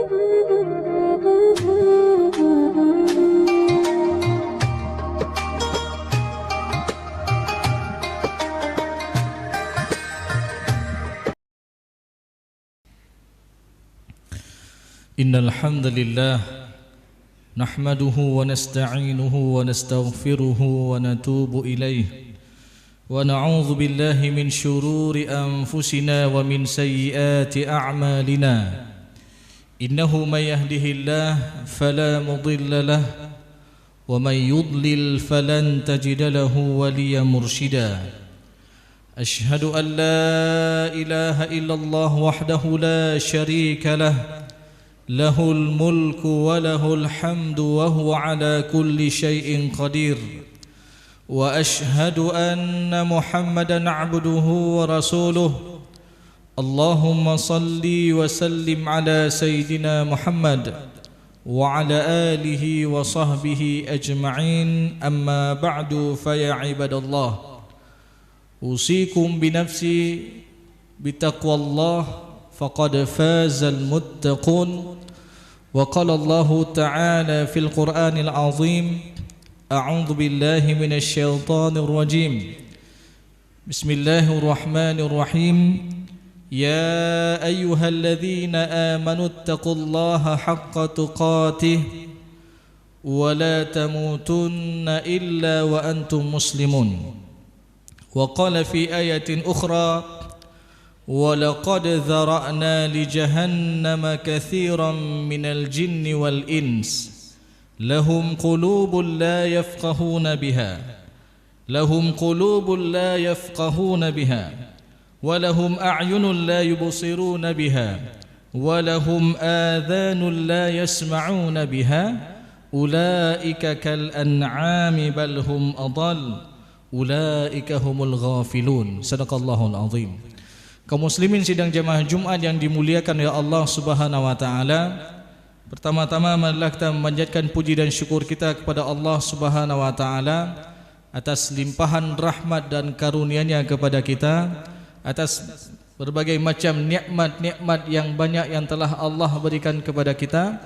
Innal hamdalillah nahmaduhu wa nasta'inuhu wa nastaghfiruhu wa natubu ilayh wa na'udzu billahi min shururi anfusina wa min sayyiati a'malina innahu may yahdihillah fala mudilla lah wa may yudlil falan tajida lahu waliyan mursyida ashhadu an la ilaha illallah wahdahu la syarika lah lahul mulku wa lahul hamdu wa huwa ala kulli syai'in qadir wa ashhadu anna Muhammadan abduhu wa rasuluh Allahumma salli wa sallim ala sayyidina Muhammad wa ala alihi wa sahbihi ajma'in amma ba'du fa ya ibadallah usikum bi nafsi bitaqwallah faqad fazal muttaqun wa qala Allah ta'ala fil Qur'anil azim a'udzu billahi minasy syaithanir rajim bismillahirrahmanirrahim ya ayyuhalladzina amanu taqullaha haqqa tuqatih wa la tamutunna illa wa antum muslimun wa qala fi ayatin ukhra وَلَقَدْ ذَرَأْنَا لِجَهَنَّمَ كَثِيرًا مِنَ الْجِنِّ وَالْإِنسِ لَهُمْ قُلُوبٌ لَا يَفْقَهُونَ بِهَا وَلَهُمْ أَعْيُنٌ لَا يُبْصِرُونَ بِهَا وَلَهُمْ آذَانٌ لَا يَسْمَعُونَ بِهَا أُولَئِكَ كَالْأَنْعَامِ بَلْ هُمْ أَضَلُّ أُولَئِكَ هُمُ الْغَافِلُونَ صدق الله العظيم. Kaum muslimin sidang jamaah Jumat yang dimuliakan oleh Allah Subhanahu wa taala. Pertama-tama marilah kita memanjatkan puji dan syukur kita kepada Allah Subhanahu wa taala atas limpahan rahmat dan karunia-Nya kepada kita, atas berbagai macam nikmat-nikmat yang banyak yang telah Allah berikan kepada kita.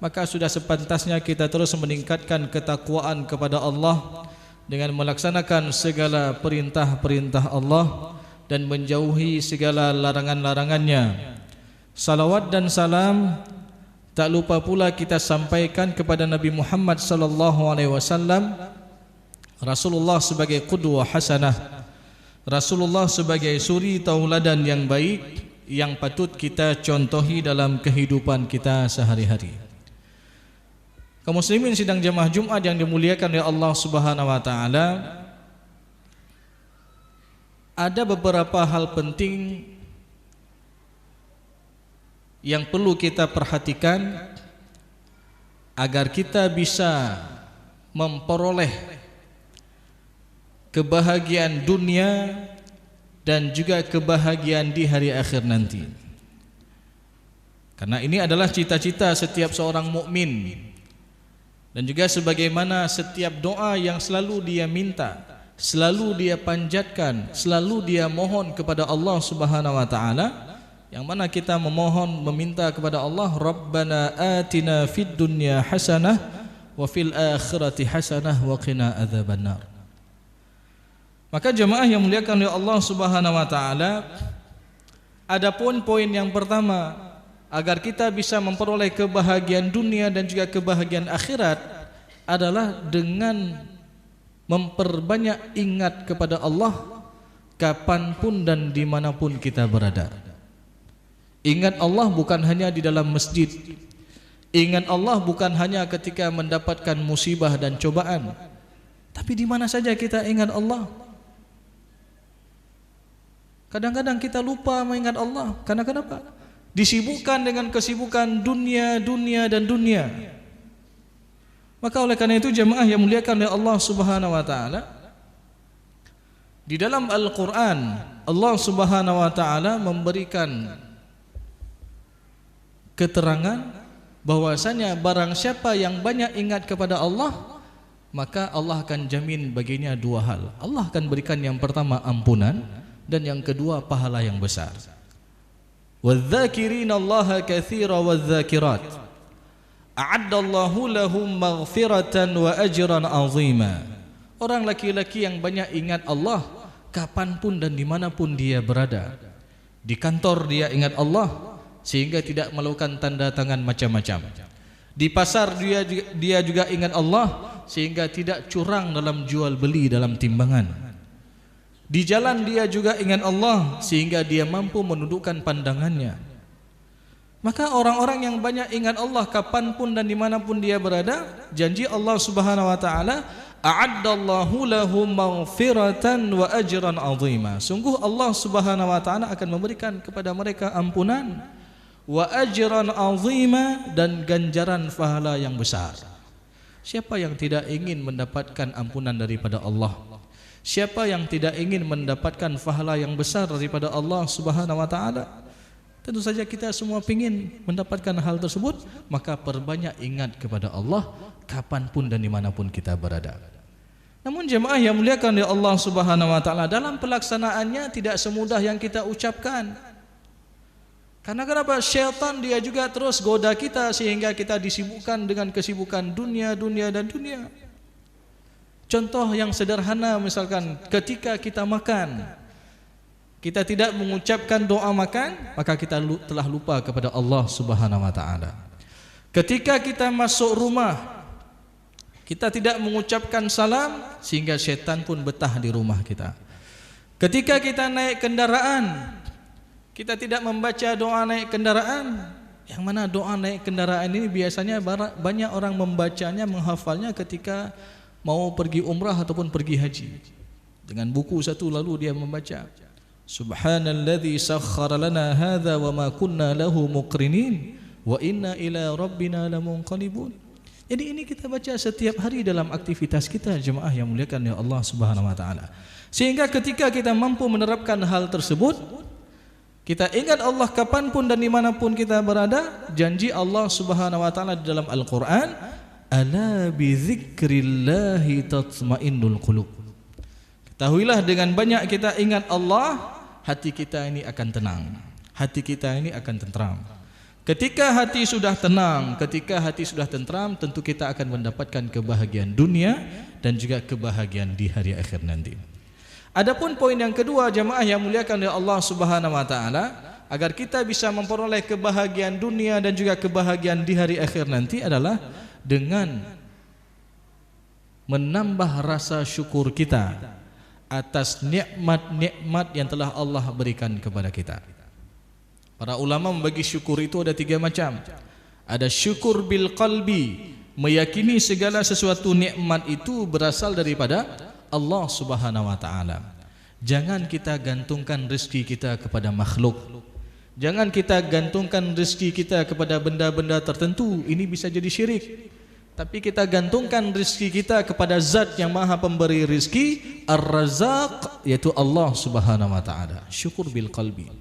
Maka sudah sepantasnya kita terus meningkatkan ketakwaan kepada Allah dengan melaksanakan segala perintah-perintah Allah dan menjauhi segala larangan-larangannya. Salawat dan salam tak lupa pula kita sampaikan kepada Nabi Muhammad sallallahu alaihi wasallam, Rasulullah sebagai qudwah hasanah, Rasulullah sebagai suri tauladan yang baik yang patut kita contohi dalam kehidupan kita sehari-hari. Kaum muslimin sidang jamaah Jumat yang dimuliakan oleh Allah Subhanahu wa taala, ada beberapa hal penting yang perlu kita perhatikan agar kita bisa memperoleh kebahagiaan dunia dan juga kebahagiaan di hari akhir nanti. Karena ini adalah cita-cita setiap seorang mukmin dan juga sebagaimana setiap doa yang selalu dia minta, selalu dia panjatkan, selalu dia mohon kepada Allah Subhanahu wa taala, yang mana kita memohon meminta kepada Allah, Rabbana atina fid dunya hasanah wa fil akhirati hasanah wa qina adzabannar. Maka jemaah yang muliakan oleh Allah Subhanahu wa taala, adapun poin yang pertama agar kita bisa memperoleh kebahagiaan dunia dan juga kebahagiaan akhirat adalah dengan memperbanyak ingat kepada Allah kapanpun dan dimanapun kita berada. Ingat Allah bukan hanya di dalam masjid. Ingat Allah bukan hanya ketika mendapatkan musibah dan cobaan, tapi di mana saja kita ingat Allah. Kadang-kadang kita lupa mengingat Allah. Karena kenapa? Disibukkan dengan kesibukan dunia, dan dunia. Maka oleh karena itu jemaah yang muliakan oleh Allah Subhanahu wa taala, di dalam Al-Qur'an Allah Subhanahu wa taala memberikan keterangan bahwasanya barang siapa yang banyak ingat kepada Allah, maka Allah akan jamin baginya dua hal. Allah akan berikan yang pertama ampunan dan yang kedua pahala yang besar. Wadh-dzakirina Allaha katsiran wadh-dzakirat a'addallahu lahum maghfiratan wa ajran 'azima. Orang laki-laki yang banyak ingat Allah kapanpun dan dimanapun dia berada. Di kantor dia ingat Allah sehingga tidak melakukan tanda tangan macam-macam. Di pasar dia juga ingat Allah sehingga tidak curang dalam jual beli dalam timbangan. Di jalan dia juga ingat Allah sehingga dia mampu menundukkan pandangannya. Maka orang-orang yang banyak ingat Allah kapanpun dan dimanapun dia berada, janji Allah Subhanahu wa ta'ala, a'addallahu lahum maghfiratan wa ajran 'azima. Sungguh Allah Subhanahu wa ta'ala akan memberikan kepada mereka ampunan, wa ajran 'azima, dan ganjaran pahala yang besar. Siapa yang tidak ingin mendapatkan ampunan daripada Allah? Siapa yang tidak ingin mendapatkan pahala yang besar daripada Allah Subhanahu wa ta'ala? Tentu saja kita semua ingin mendapatkan hal tersebut, maka perbanyak ingat kepada Allah kapanpun dan dimanapun kita berada. Namun jemaah yang muliakan oleh Allah Subhanahu wa ta'ala, dalam pelaksanaannya tidak semudah yang kita ucapkan. Karena kenapa? Syaitan dia juga terus goda kita sehingga kita disibukkan dengan kesibukan dunia dan dunia. Contoh yang sederhana, misalkan ketika kita makan, kita tidak mengucapkan doa makan, maka kita telah lupa kepada Allah Subhanahu wa ta'ala. Ketika kita masuk rumah, kita tidak mengucapkan salam sehingga syaitan pun betah di rumah kita. Ketika kita naik kendaraan, kita tidak membaca doa naik kendaraan. Yang mana doa naik kendaraan ini biasanya banyak orang membacanya, menghafalnya ketika mau pergi umrah ataupun pergi haji. Dengan buku satu lalu dia membaca, Subhanalladzi sakhkhara lana hadza wa ma kunna lahu muqrinin wa inna ila rabbina lamunqalibun. Jadi ini kita baca setiap hari dalam aktivitas kita, jemaah yang muliakan oleh Allah Subhanahu wa taala. Sehingga ketika kita mampu menerapkan hal tersebut, kita ingat Allah kapanpun dan dimanapun kita berada, janji Allah Subhanahu wa taala di dalam Al-Qur'an, ala bi dzikrillahi tatmainnul qulub. Ketahuilah dengan banyak kita ingat Allah, hati kita ini akan tenang, hati kita ini akan tentram. Ketika hati sudah tenang, ketika hati sudah tentram, tentu kita akan mendapatkan kebahagiaan dunia dan juga kebahagiaan di hari akhir nanti. Adapun poin yang kedua, jemaah yang muliakan oleh Allah Subhanahu wa taala, agar kita bisa memperoleh kebahagiaan dunia dan juga kebahagiaan di hari akhir nanti adalah dengan menambah rasa syukur kita atas nikmat-nikmat yang telah Allah berikan kepada kita. Para ulama membagi syukur itu ada 3 macam. Ada syukur bil qalbi, meyakini segala sesuatu nikmat itu berasal daripada Allah Subhanahu wa ta'ala. Jangan kita gantungkan rezeki kita kepada makhluk. Jangan kita gantungkan rezeki kita kepada benda-benda tertentu, ini bisa jadi syirik. Tapi kita gantungkan rezeki kita kepada Zat yang Maha Pemberi rezeki, Ar-Razzaq, yaitu Allah Subhanahu wa taala. Syukur bil qalbi.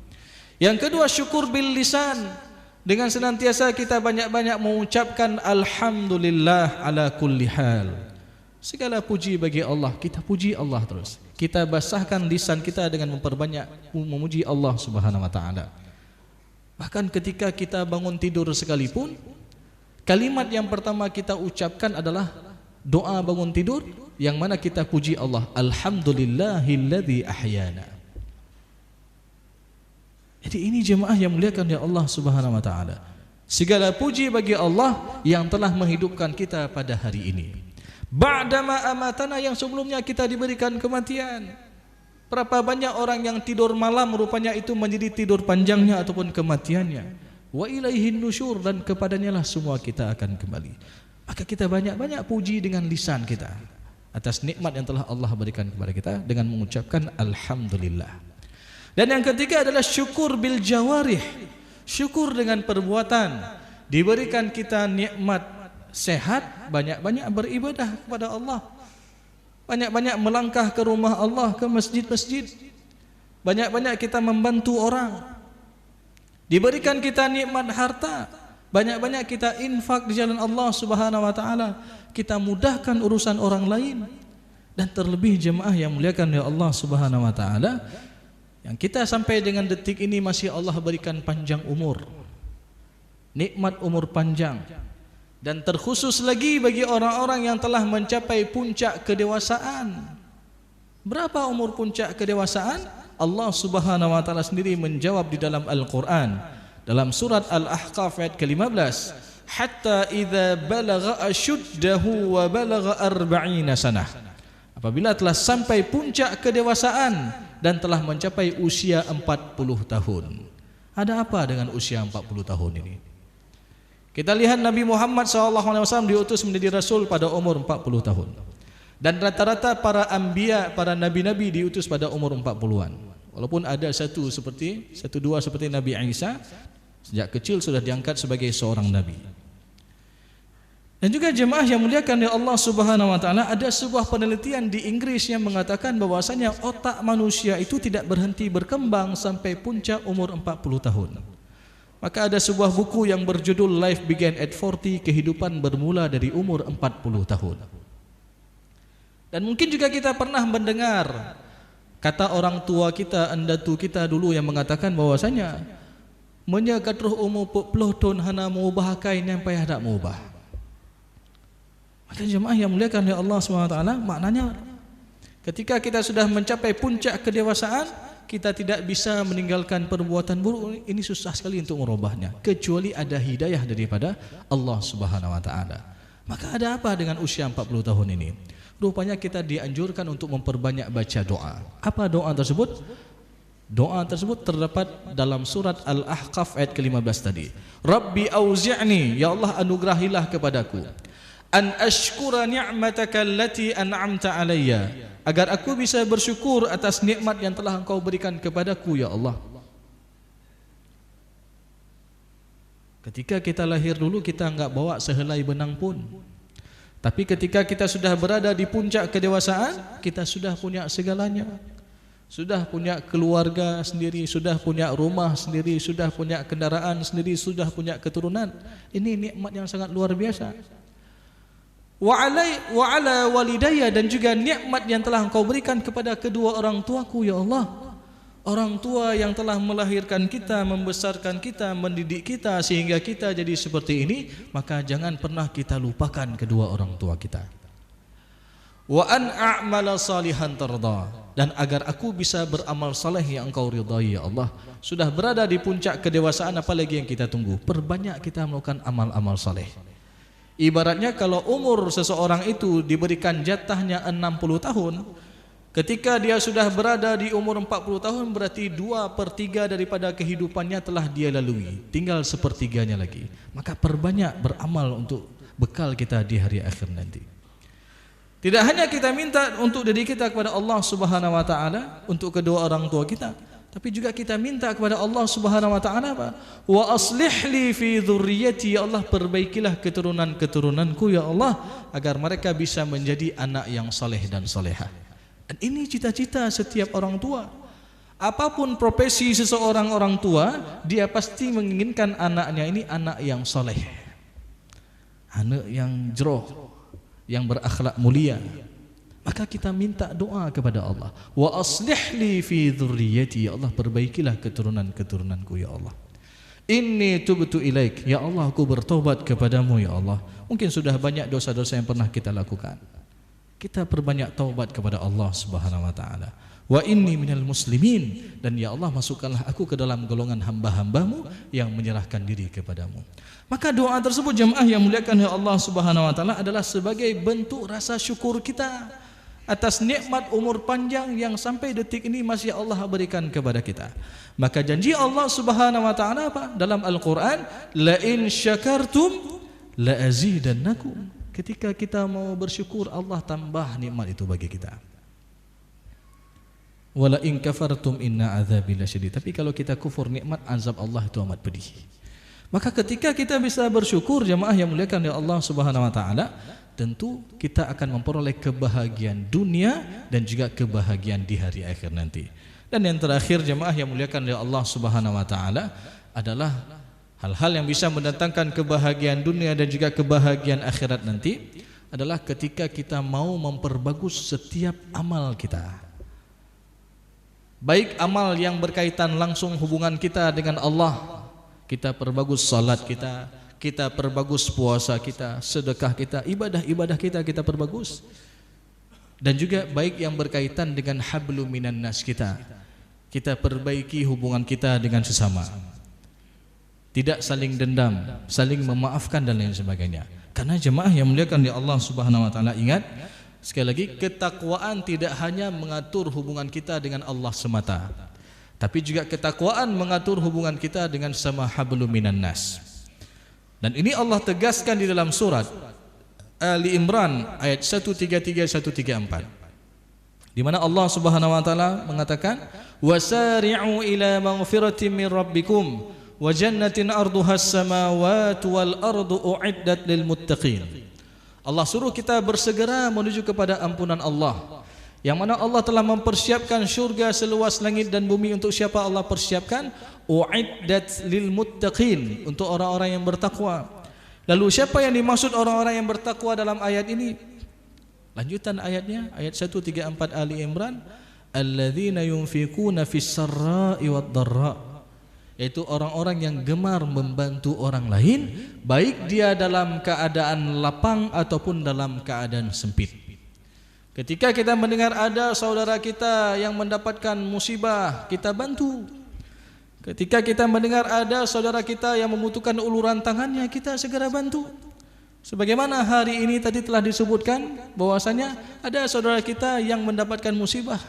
Yang kedua, syukur bil lisan. Dengan senantiasa kita banyak-banyak mengucapkan alhamdulillah ala kulli hal. Segala puji bagi Allah, kita puji Allah terus. Kita basahkan lisan kita dengan memperbanyak memuji Allah Subhanahu wa taala. Bahkan ketika kita bangun tidur sekalipun, kalimat yang pertama kita ucapkan adalah doa bangun tidur, yang mana kita puji Allah, alhamdulillahilladzi ahyana. Jadi ini jemaah yang muliakan ya Allah Subhanahu wa taala. Segala puji bagi Allah yang telah menghidupkan kita pada hari ini. Ba'dama amatana, yang sebelumnya kita diberikan kematian. Berapa banyak orang yang tidur malam rupanya itu menjadi tidur panjangnya ataupun kematiannya. Wa ilaihin nusyur, dan kepadanya lah semua kita akan kembali. Maka kita banyak-banyak puji dengan lisan kita atas nikmat yang telah Allah berikan kepada kita dengan mengucapkan alhamdulillah. Dan yang ketiga adalah syukur bil jawarih, syukur dengan perbuatan. Diberikan kita nikmat sehat, banyak-banyak beribadah kepada Allah, banyak-banyak melangkah ke rumah Allah, ke masjid-masjid, banyak-banyak kita membantu orang. Diberikan kita nikmat harta, banyak-banyak kita infak di jalan Allah Subhanahu wa taala, kita mudahkan urusan orang lain. Dan terlebih jemaah yang muliakan oleh Allah Subhanahu wa taala, Yang kita sampai dengan detik ini masih Allah berikan panjang umur, nikmat umur panjang. Dan terkhusus lagi bagi orang-orang yang telah mencapai puncak kedewasaan. Berapa umur puncak kedewasaan? Allah Subhanahu wa taala sendiri menjawab di dalam Al-Qur'an dalam surat Al-Ahqaf ayat ke-15, hatta idza balagha ashuddahu wa balagha 40 sanah. Apabila telah sampai puncak kedewasaan dan telah mencapai usia 40 tahun. Ada apa dengan usia 40 tahun ini? Kita lihat Nabi Muhammad SAW diutus menjadi Rasul pada umur 40 tahun. Dan rata-rata para anbiya, para nabi-nabi diutus pada umur 40-an. Walaupun ada satu dua seperti Nabi Isa, sejak kecil sudah diangkat sebagai seorang nabi. Dan juga jemaah yang muliakan oleh Allah Subhanahu wa taala, ada sebuah penelitian di Inggris yang mengatakan bahwasanya otak manusia itu tidak berhenti berkembang sampai puncak umur 40 tahun. Maka ada sebuah buku yang berjudul Life Began at 40, kehidupan bermula dari umur 40 tahun. Dan mungkin juga kita pernah mendengar kata orang tua kita, andatu kita dulu yang mengatakan bahwasanya menyakatruh umur 40 tahun hana mau bahakai nyampai hendak mau ubah. Maka jemaah yang muliakan oleh Allah SWT, maknanya ketika kita sudah mencapai puncak kedewasaan, kita tidak bisa meninggalkan perbuatan buruk. Ini susah sekali untuk merubahnya, kecuali ada hidayah daripada Allah Subhanahu wa taala. Maka ada apa dengan usia 40 tahun ini? Rupanya kita dianjurkan untuk memperbanyak baca doa. Apa doa tersebut? Doa tersebut terdapat dalam surat Al-Ahqaf ayat ke-15 tadi. Rabbi auzi'ni, ya Allah anugerahilah kepadaku, an ashkura ni'mataka allati an'amta alayya, agar aku bisa bersyukur atas nikmat yang telah Engkau berikan kepadaku ya Allah. Ketika kita lahir dulu kita enggak bawa sehelai benang pun. Tapi ketika kita sudah berada di puncak kedewasaan, kita sudah punya segalanya. Sudah punya keluarga sendiri, sudah punya rumah sendiri, sudah punya kendaraan sendiri, sudah punya keturunan. Ini nikmat yang sangat luar biasa. Wa ala walidayya, dan juga nikmat yang telah Engkau berikan kepada kedua orang tuaku ya Allah. Orang tua yang telah melahirkan kita, membesarkan kita, mendidik kita sehingga kita jadi seperti ini, maka jangan pernah kita lupakan kedua orang tua kita. Wa an a'mala salihan tarda, dan agar aku bisa beramal saleh yang Engkau ridai ya Allah. Sudah berada di puncak kedewasaan, apalagi yang kita tunggu? Perbanyak kita melakukan amal-amal saleh. Ibaratnya kalau umur seseorang itu diberikan jatahnya 60 tahun, ketika dia sudah berada di umur 40 tahun, berarti 2/3 daripada kehidupannya telah dia lalui, tinggal 1/3-nya lagi. Maka perbanyak beramal untuk bekal kita di hari akhir nanti. Tidak hanya kita minta untuk diri kita kepada Allah Subhanahu wa taala, untuk kedua orang tua kita, tapi juga kita minta kepada Allah Subhanahu wa taala apa? Wa aslih li fi dzurriyyati, ya Allah perbaikilah keturunan-keturunanku ya Allah, agar mereka bisa menjadi anak yang saleh dan salehah. Dan ini cita-cita setiap orang tua. Apapun profesi seseorang orang tua, dia pasti menginginkan anaknya ini anak yang saleh, anak yang jroh, yang berakhlak mulia. Maka kita minta doa kepada Allah, wa aslih li fi dzurriyyati, ya Allah perbaikilah keturunan-keturunanku ya Allah. Inni tubtu ilaik, ya Allah aku bertobat kepadamu ya Allah. Mungkin sudah banyak dosa-dosa yang pernah kita lakukan, kita perbanyak taubat kepada Allah Subhanahu wa taala. Wa inni minal muslimin, dan ya Allah masukkanlah aku ke dalam golongan hamba-hambamu yang menyerahkan diri kepadamu. Maka doa tersebut jemaah yang muliakan oleh Allah Subhanahu wa taala adalah sebagai bentuk rasa syukur kita atas nikmat umur panjang yang sampai detik ini masih Allah berikan kepada kita. Maka janji Allah Subhanahu wa taala apa? Dalam Al-Qur'an, la in syakartum la azidannakum. Ketika kita mau bersyukur, Allah tambah nikmat itu bagi kita. Wala in kafartum inna azabi lasyadid. Tapi kalau kita kufur nikmat, azab Allah itu amat pedih. Maka ketika kita bisa bersyukur jemaah yang muliakan oleh Allah Subhanahu wa taala, tentu kita akan memperoleh kebahagiaan dunia dan juga kebahagiaan di hari akhir nanti. Dan yang terakhir jemaah yang muliakan oleh Allah Subhanahu wa taala adalah hal-hal yang bisa mendatangkan kebahagiaan dunia dan juga kebahagiaan akhirat nanti adalah ketika kita mau memperbagus setiap amal kita. baik amal yang berkaitan langsung hubungan kita dengan Allah, kita perbagus salat kita, kita perbagus puasa kita, sedekah kita, ibadah-ibadah kita perbagus. Dan juga baik yang berkaitan dengan hablum minan nas kita perbaiki hubungan kita dengan sesama, tidak saling dendam, saling memaafkan dan lain sebagainya. Karena jemaah yang muliakan di Allah Subhanahu wa taala, ingat sekali lagi, ketakwaan tidak hanya mengatur hubungan kita dengan Allah semata, tapi juga ketakwaan mengatur hubungan kita dengan sama hablum minan nas. Dan ini Allah tegaskan di dalam surat Ali Imran ayat 133 134, di mana Allah Subhanahu wa taala mengatakan, wasari'u ila maghfiratin min rabbikum wa jannatin arduha as-samawati wal ardu u'iddat lil muttaqin. Allah suruh kita bersegera menuju kepada ampunan Allah, yang mana Allah telah mempersiapkan syurga seluas langit dan bumi. Untuk siapa Allah persiapkan? U'iddat lil muttaqin, untuk orang-orang yang bertakwa. Lalu siapa yang dimaksud orang-orang yang bertakwa dalam ayat ini? Lanjutan ayatnya, ayat 134 Ali Imran, alladzina yunfikuna fis sarra'i wad dharra, yaitu orang-orang yang gemar membantu orang lain, baik dia dalam keadaan lapang ataupun dalam keadaan sempit. Ketika kita mendengar ada saudara kita yang mendapatkan musibah, kita bantu. Ketika kita mendengar ada saudara kita yang membutuhkan uluran tangannya, kita segera bantu. Sebagaimana hari ini tadi telah disebutkan bahwasanya ada saudara kita yang mendapatkan musibah,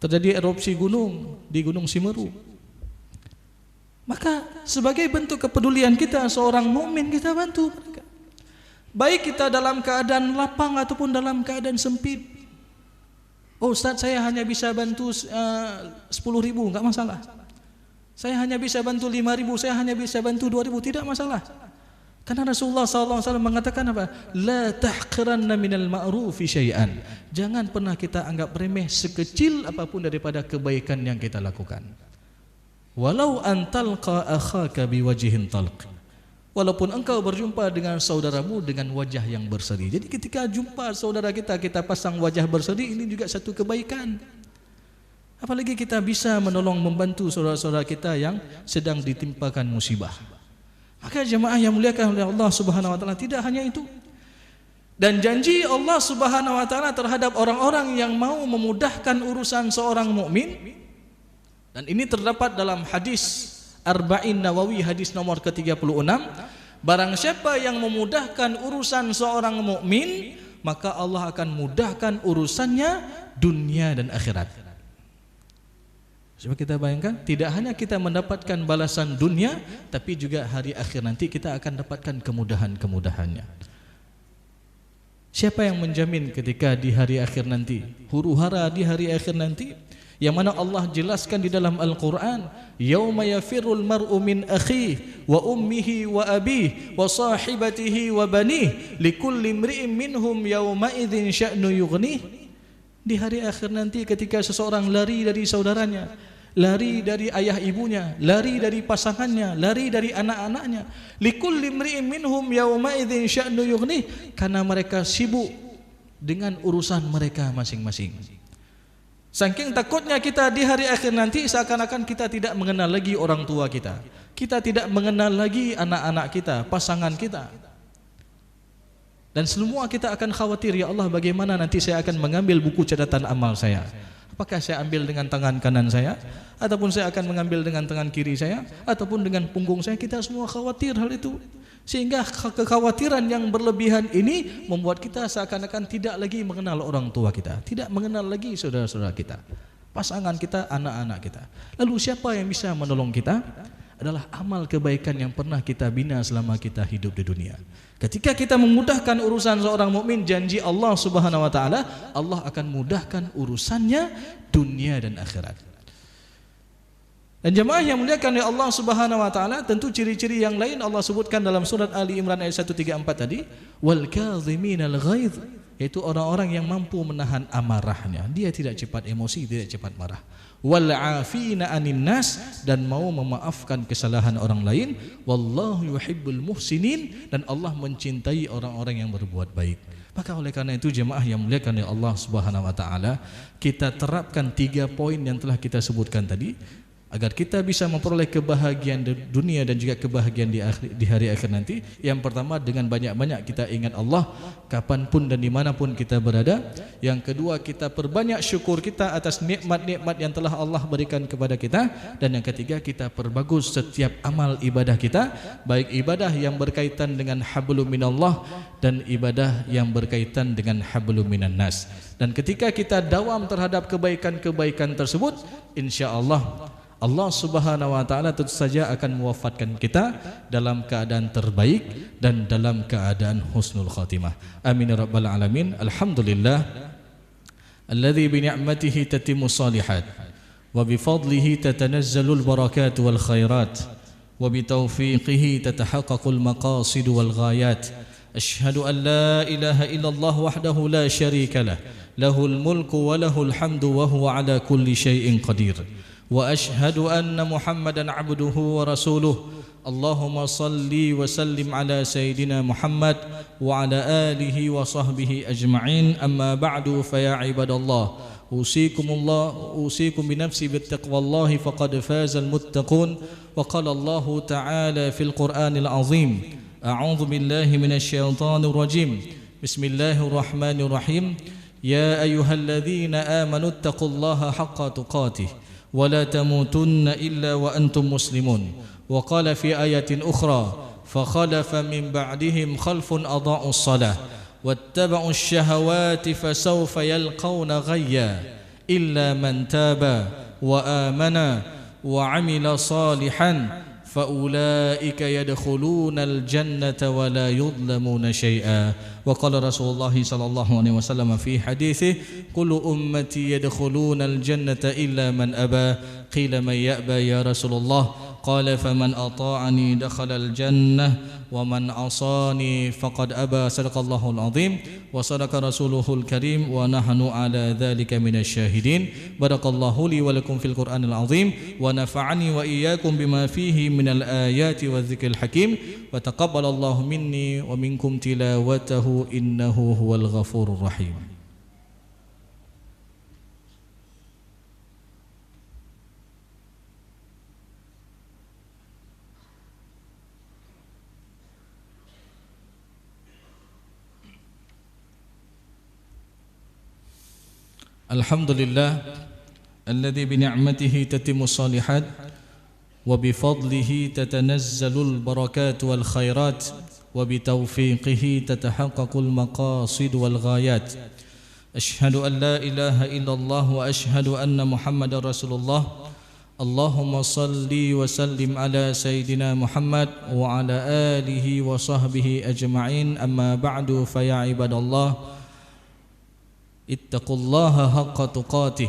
terjadi erupsi gunung di Gunung Semeru. Maka sebagai bentuk kepedulian kita, seorang mukmin, kita bantu mereka, baik kita dalam keadaan lapang ataupun dalam keadaan sempit. Oh Ustaz, saya hanya bisa bantu 10.000, enggak masalah. Saya hanya bisa bantu 5.000, saya hanya bisa bantu 2.000, tidak masalah. Karena Rasulullah SAW mengatakan apa? La tahqiranna minal ma'rufi syai'an. Jangan pernah kita anggap remeh sekecil apapun daripada kebaikan yang kita lakukan. Walau antalqa akhaka biwajhin talq, walaupun engkau berjumpa dengan saudaramu dengan wajah yang berseri. Jadi ketika jumpa saudara kita, kita pasang wajah berseri, ini juga satu kebaikan. Apalagi kita bisa menolong, membantu saudara-saudara kita yang sedang ditimpakan musibah. Maka jemaah yang muliakan oleh Allah Subhanahu wa taala, tidak hanya itu. Dan janji Allah Subhanahu wa taala terhadap orang-orang yang mau memudahkan urusan seorang mukmin, dan ini terdapat dalam hadis Arba'in Nawawi, hadis nomor ke-36, barang siapa yang memudahkan urusan seorang mukmin, maka Allah akan mudahkan urusannya dunia dan akhirat. Coba kita bayangkan, tidak hanya kita mendapatkan balasan dunia, tapi juga hari akhir nanti kita akan dapatkan kemudahan-kemudahannya. Siapa yang menjamin ketika di hari akhir nanti, huru-hara di hari akhir nanti, yang mana Allah jelaskan di dalam Al-Quran, yauma yafirul mar'u min akhihi wa ummihi wa abihi wa sahibatihi wa banihi likulli imri'in minhum yauma idzin sya'nu yughnih. Di hari akhir nanti ketika seseorang lari dari saudaranya, lari dari ayah ibunya, lari dari pasangannya, lari dari anak-anaknya, likulli imri'in minhum yauma idzin sya'nu yughnih, karena mereka sibuk dengan urusan mereka masing-masing. Saking takutnya kita di hari akhir nanti, seakan-akan kita tidak mengenal lagi orang tua kita, kita tidak mengenal lagi anak-anak kita, pasangan kita, dan semua kita akan khawatir, ya Allah, bagaimana nanti saya akan mengambil buku catatan amal saya? Apakah saya ambil dengan tangan kanan saya, ataupun saya akan mengambil dengan tangan kiri saya, ataupun dengan punggung saya? Kita semua khawatir hal itu. Sehingga kekhawatiran yang berlebihan ini membuat kita seakan-akan tidak lagi mengenal orang tua kita, tidak mengenal lagi saudara-saudara kita, pasangan kita, anak-anak kita. Lalu siapa yang bisa menolong kita? Adalah amal kebaikan yang pernah kita bina selama kita hidup di dunia. Ketika kita memudahkan urusan seorang mukmin, janji Allah Subhanahu wa taala, Allah akan mudahkan urusannya dunia dan akhirat. Dan jemaah yang muliakan oleh Allah Subhanahu wa taala, tentu ciri-ciri yang lain Allah sebutkan dalam surat Ali Imran ayat 134 tadi, wal kadhiminal ghaidh, yaitu orang-orang yang mampu menahan amarahnya. Dia tidak cepat emosi, tidak cepat marah. wal 'afina 'anin nas, dan mau memaafkan kesalahan orang lain. Wallahu yuhibbul muhsinin, dan Allah mencintai orang-orang yang berbuat baik. Maka oleh karena itu jemaah yang muliakan oleh Allah Subhanahu wa taala, kita terapkan 3 poin yang telah kita sebutkan tadi agar kita bisa memperoleh kebahagiaan di dunia dan juga kebahagiaan di hari akhir nanti. Yang pertama, dengan banyak-banyak kita ingat Allah kapanpun dan dimanapun kita berada. Yang kedua, kita perbanyak syukur kita atas nikmat-nikmat yang telah Allah berikan kepada kita. Dan yang ketiga, kita perbagus setiap amal ibadah kita, baik ibadah yang berkaitan dengan hablum minallah dan ibadah yang berkaitan dengan hablum minan nas. Dan ketika kita dawam terhadap kebaikan-kebaikan tersebut, insya-Allah Allah Subhanahu wa taala tentu saja akan mewafatkan kita dalam keadaan terbaik dan dalam keadaan husnul khatimah. Amin ya rabbal alamin. Alhamdulillah alladzi bi ni'matihi tatimmu shalihat wa bi fadlihi tatanazzalul barakat wal khairat wa bi taufiqihi tatahaqqaqul maqasid wal ghayat. Asyhadu an la ilaha illallah wahdahu la syarika lah, lahul mulku wa lahul hamdu wa huwa ala kulli syai'in qadir. وأشهد أن محمدا عبده ورسوله. اللهم صل وسلم على سيدنا محمد وعلى آله وصحبه أجمعين. أما بعد فيا عباد الله أوصيكم بنفسي بالتقوى الله فقد فاز المتقون. وقال الله تعالى في القرآن العظيم: أعوذ بالله من الشيطان الرجيم. بسم الله الرحمن الرحيم. يا أيها الذين آمنوا اتقوا الله حق تقاته ولا تموتن إلا وأنتم مسلمون. وقال في آية أخرى: فخلف من بعدهم خلف أضاعوا الصلاة واتبعوا الشهوات فسوف يلقون غيا إلا من تاب وآمن وعمل صالحا فأولئك يدخلون الجنة ولا يظلمون شيئا. وقال رسول الله صلى الله عليه وسلم في حديثه: كل أمتي يدخلون الجنة إلا من أبى. قيل: من يأبى يا رسول الله؟ قال: فمن أطاعني دخل الجنة ومن عصاني فقد أبى. صدق الله العظيم وصدق رسوله الكريم ونحن على ذلك من الشاهدين. بارك الله لي ولكم في القرآن العظيم ونفعني وإياكم بما فيه من الآيات والذكر الحكيم. وتقبل الله مني ومنكم تلاوته إنه هو الغفور الرحيم. Alhamdulillah alladzi bi ni'matihi tatimmu shalihat wa bi fadlihi tatanazzalul barakat wal khairat wa bi taufiqihi tatahaqqaqul maqasid wal ghayat. Asyhadu an la ilaha illallah wa asyhadu anna Muhammadar Rasulullah. Allahumma salli wa sallim ala Sayyidina Muhammad wa ala alihi wa sahbihi ajma'in. Amma ba'du fa ya ibadallah, ittaqullaha haqqa tuqatih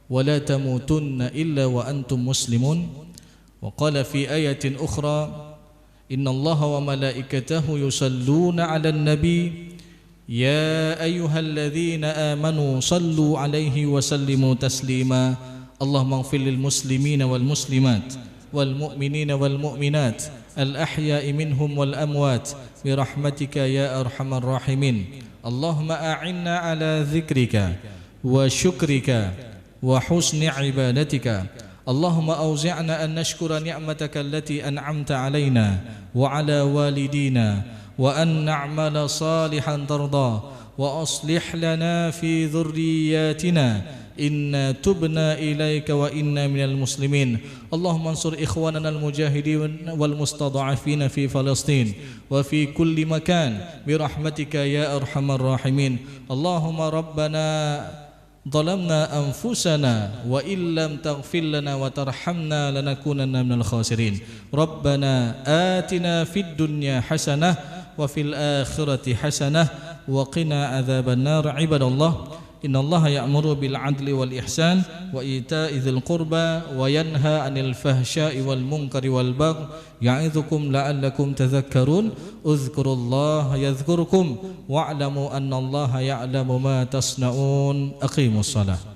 wa la tamutunna illa wa antum muslimun. Wa qala fi ayatin ukhra: innallaha wa malaikatahu yusalluna 'alan nabi ya ayyuhalladzina amanu sallu 'alaihi wa sallimu taslima. Allahumma ighfir lil muslimina wal muslimat wal mu'minina wal mu'minat al ahya'i minhum wal amwat bi rahmatika ya arhamar rahimin. Allahumma a'inna ala dzikrika wa syukrika wa husni ibadatika. Allahumma awzi'na an nashkura ni'mataka allati an'amta alaina wa ala walidina wa an na'mala salihan tarda wa aslih lana fi dhurriyyatina inna tubna ilaika wa inna minal muslimin. Allahumma ansur ikhwanana al-mujahidin wal mustada'afina fi Palestin wa fi kulli makan bi rahmatika ya arhamar rahimin. Allahumma rabbana zalamna anfusana wa illam taghfir lana wa tarhamna lanakunanna minal khasirin. Rabbana atina fid dunya hasanah wa fil akhirati hasanah wa qina adzaban nar. Ibadallah, innallaha ya'muru bil 'adli wal ihsan wa ita'i dzil qurba wa yanha 'anil fahsya'i wal munkari wal baghi ya'idzukum la'allakum tadhakkarun. Udhkurullaha yadhkurkum wa'lamu annallaha ya'lamu ma tasna'un. Aqimus shalah.